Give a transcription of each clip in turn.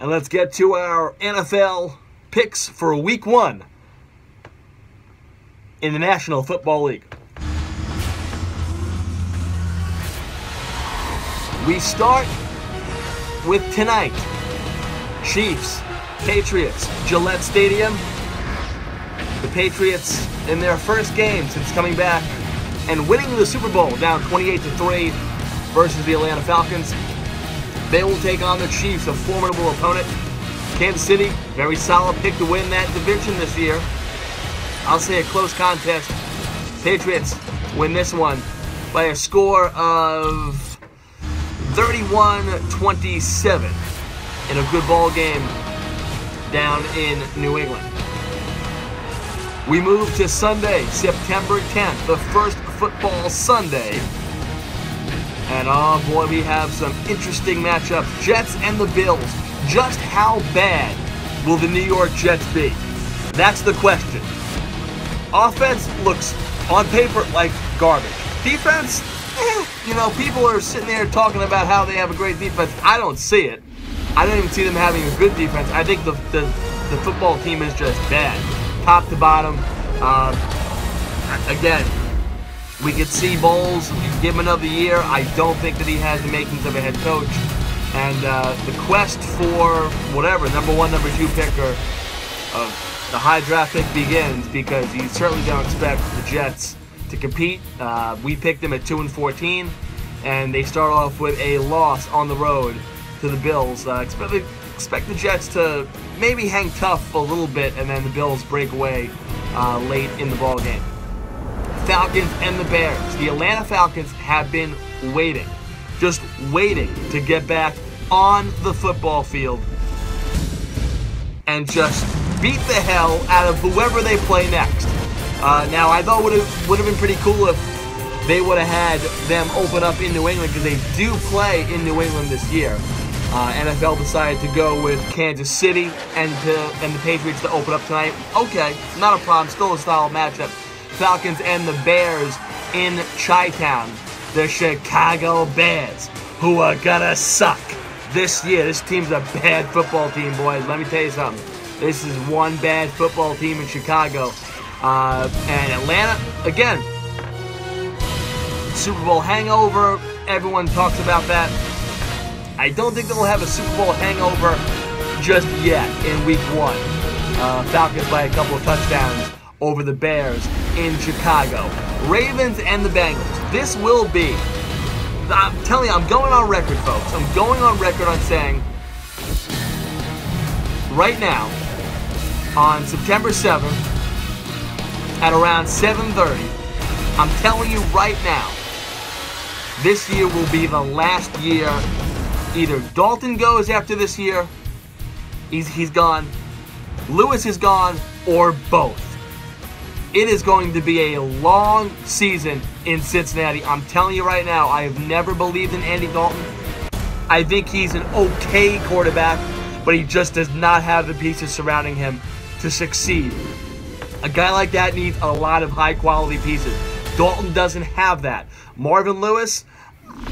And let's get to our NFL picks for Week 1 in the National Football League. We start with tonight. Chiefs, Patriots, Gillette Stadium. The Patriots in their first game since coming back and winning the Super Bowl down 28-3 versus the Atlanta Falcons. They will take on the Chiefs, a formidable opponent. Kansas City, very solid pick to win that division this year. I'll say a close contest. Patriots win this one by a score of 31-27 in a good ball game down in New England. We move to Sunday, September 10th, the first football Sunday. And oh boy, we have some interesting matchups. Jets and the Bills. Just how bad will the New York Jets be? That's the question. Offense looks, on paper, like garbage. Defense, people are sitting there talking about how they have a great defense. I don't see it. I don't even see them having a good defense. I think the football team is just bad, top to bottom. Again, we could see Bowles, give him another year. I don't think that he has the makings of a head coach. And the quest for whatever, number 1, number 2 picker of the high draft pick begins, because you certainly don't expect the Jets to compete. We picked them at 2-14, and they start off with a loss on the road to the Bills. Expect the Jets to maybe hang tough a little bit, and then the Bills break away late in the ball game. Falcons and the Bears. The Atlanta Falcons have been waiting, just waiting to get back on the football field and just beat the hell out of whoever they play next. Now, I thought it would have been pretty cool if they would have had them open up in New England, because they do play in New England this year. NFL decided to go with Kansas City and the Patriots to open up tonight. Okay, not a problem. Still a solid matchup. Falcons and the Bears in Chi-Town. The Chicago Bears, who are gonna suck this year. This team's a bad football team, boys. Let me tell you something. This is one bad football team in Chicago. And Atlanta, again, Super Bowl hangover. Everyone talks about that. I don't think they'll have a Super Bowl hangover just yet in Week 1. Falcons by a couple of touchdowns over the Bears in Chicago. Ravens and the Bengals. This will be, I'm telling you, I'm going on record, folks. I'm going on record on saying, right now, on September 7th, at around 7:30, I'm telling you right now, this year will be the last year. Either Dalton goes after this year, he's gone, Lewis is gone, or both. It is going to be a long season in Cincinnati. I'm telling you right now, I have never believed in Andy Dalton. I think he's an okay quarterback, but he just does not have the pieces surrounding him to succeed. A guy like that needs a lot of high-quality pieces. Dalton doesn't have that. Marvin Lewis,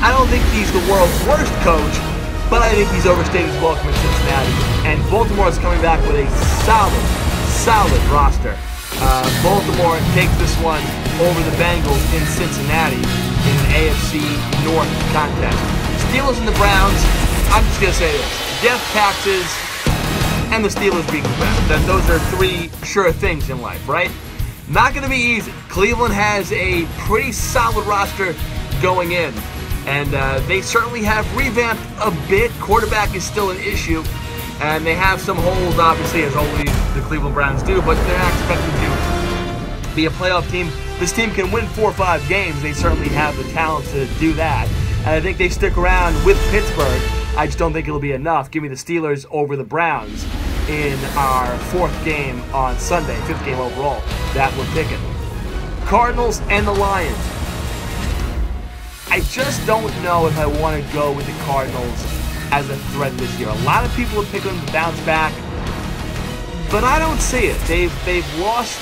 I don't think he's the world's worst coach, but I think he's overstayed his welcome in Cincinnati. And Baltimore is coming back with a solid roster. Baltimore takes this one over the Bengals in Cincinnati in an AFC North contest. Steelers and the Browns, I'm just going to say this. Death taxes and the Steelers being the Browns. Those are 3 sure things in life, right? Not going to be easy. Cleveland has a pretty solid roster going in, and they certainly have revamped a bit. Quarterback is still an issue, and they have some holes, obviously, as only the Cleveland Browns do, but they're not expected to be a playoff team. This team can win 4 or 5 games. They certainly have the talent to do that, and I think they stick around with Pittsburgh. I just don't think it'll be enough. Give me the Steelers over the Browns in our 4th game on Sunday, 5th game overall. That we're picking. Cardinals and the Lions. I just don't know if I want to go with the Cardinals as a threat this year. A lot of people are picking them to bounce back, but I don't see it. They've lost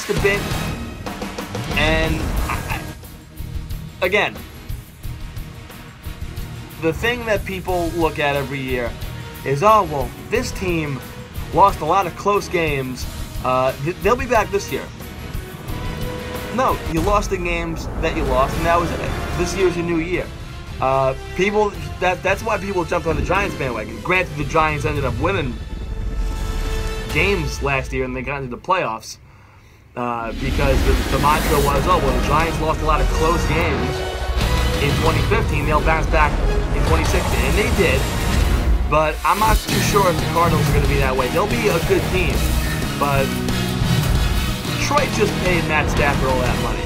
a bit, and again, the thing that people look at every year is, oh, well, this team lost a lot of close games. They'll be back this year. No, you lost the games that you lost, and that was it. This year's your new year. That's why people jumped on the Giants bandwagon. Granted, the Giants ended up winning games last year and they got into the playoffs because the mantra was, oh, well, the Giants lost a lot of close games in 2015. They'll bounce back in 2016, and they did. But I'm not too sure if the Cardinals are going to be that way. They'll be a good team, but Detroit just paid Matt Stafford all that money.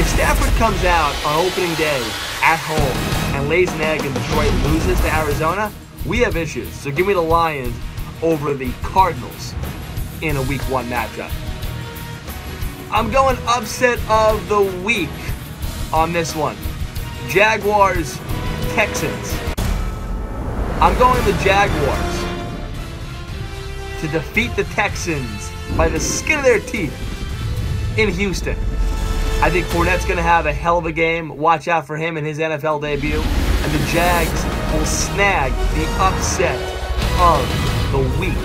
If Stafford comes out on opening day at home and lays an egg and Detroit loses to Arizona, we have issues. So give me the Lions over the Cardinals in a Week 1 matchup. I'm going upset of the week on this one. Jaguars, Texans. I'm going the Jaguars to defeat the Texans by the skin of their teeth in Houston. I think Fournette's going to have a hell of a game. Watch out for him in his NFL debut. And the Jags will snag the upset of the week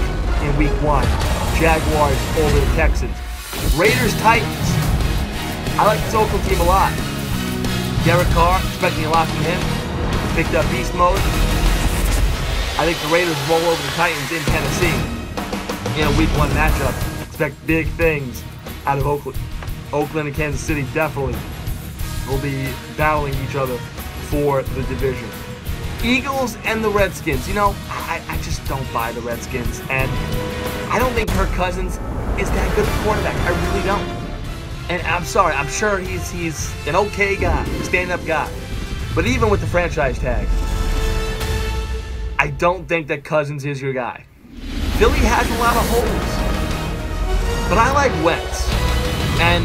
in Week 1. Jaguars over the Texans. Raiders, Titans. I like this Oakland team a lot. Derek Carr, expecting a lot from him. Picked up beast mode. I think the Raiders roll over the Titans in Tennessee in a Week 1 matchup. Expect big things out of Oakland. Oakland and Kansas City definitely will be battling each other for the division. Eagles and the Redskins. You know, I just don't buy the Redskins. And I don't think Kirk Cousins is that good a quarterback. I really don't. And I'm sorry, I'm sure he's an okay guy, a stand-up guy. But even with the franchise tag, I don't think that Cousins is your guy. Philly has a lot of holes. But I like Wentz. And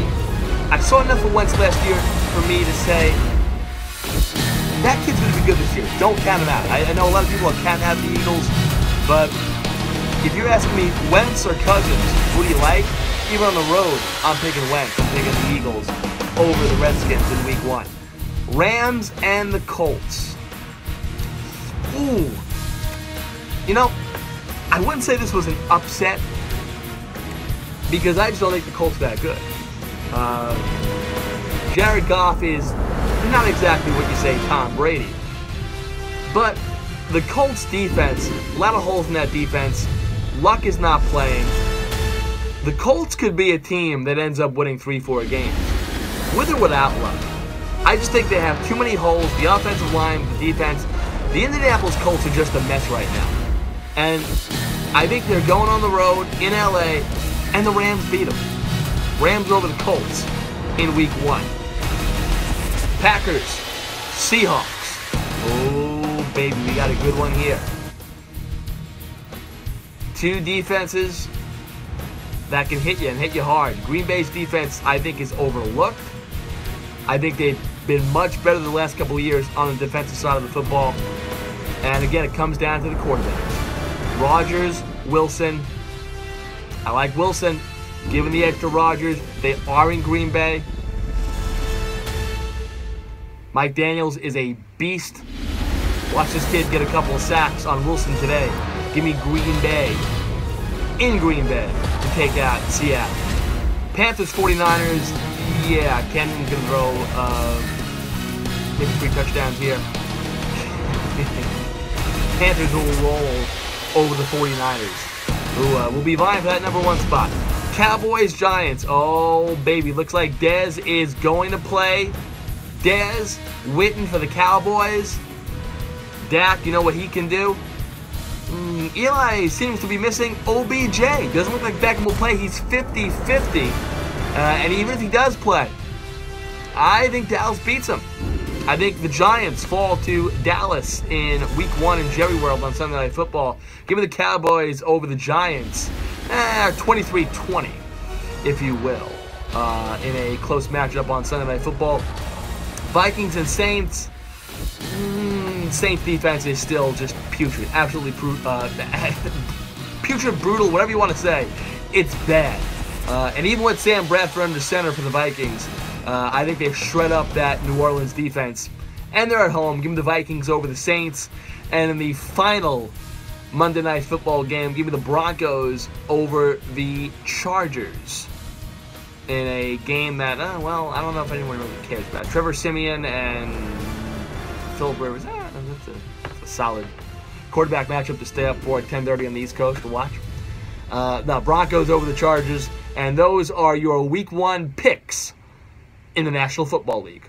I saw enough of Wentz last year for me to say, that kid's going to be good this year. Don't count him out. I know a lot of people can't have the Eagles, but if you're asking me Wentz or Cousins, who do you like? Even on the road, I'm picking Wentz. I'm picking the Eagles over the Redskins in Week 1. Rams and the Colts. Ooh. You know, I wouldn't say this was an upset because I just don't think the Colts are that good. Jared Goff is not exactly what you say Tom Brady. But the Colts defense, a lot of holes in that defense. Luck is not playing. The Colts could be a team that ends up winning 3-4 games, with or without Luck. I just think they have too many holes. The offensive line, the defense. The Indianapolis Colts are just a mess right now. And I think they're going on the road in LA, and the Rams beat them. Rams over the Colts in Week 1. Packers, Seahawks. Oh, baby, we got a good one here. Two defenses that can hit you and hit you hard. Green Bay's defense, I think, is overlooked. I think they've been much better the last couple of years on the defensive side of the football. And again, it comes down to the quarterbacks. Rodgers, Wilson. I like Wilson. Giving the edge to Rodgers. They are in Green Bay. Mike Daniels is a beast. Watch this kid get a couple of sacks on Wilson today. Give me Green Bay. In Green Bay to take out Seattle. Panthers, 49ers. Yeah, Kenyon can throw maybe 3 touchdowns here. Panthers will roll over the 49ers, who will be vying for that number 1 spot. Cowboys, Giants. Oh, baby. Looks like Dez is going to play. Dez, Witten for the Cowboys. Dak, you know what he can do? Eli seems to be missing OBJ. Doesn't look like Beckham will play. He's 50-50. And even if he does play, I think Dallas beats him. I think the Giants fall to Dallas in Week 1 in Jerry World on Sunday Night Football. Give me the Cowboys over the Giants. 23-20, if you will, in a close matchup on Sunday Night Football. Vikings and Saints. Saints defense is still just putrid. Absolutely putrid, brutal, whatever you want to say. It's bad. And even with Sam Bradford under center for the Vikings, I think they shred up that New Orleans defense. And they're at home. Give them the Vikings over the Saints. And in the final Monday Night Football game. Give me the Broncos over the Chargers in a game that, well, I don't know if anyone really cares about. Trevor Siemian and Philip Rivers. That's a solid quarterback matchup to stay up for at 10:30 on the East Coast to watch. Now, Broncos over the Chargers, and those are your Week 1 picks in the National Football League.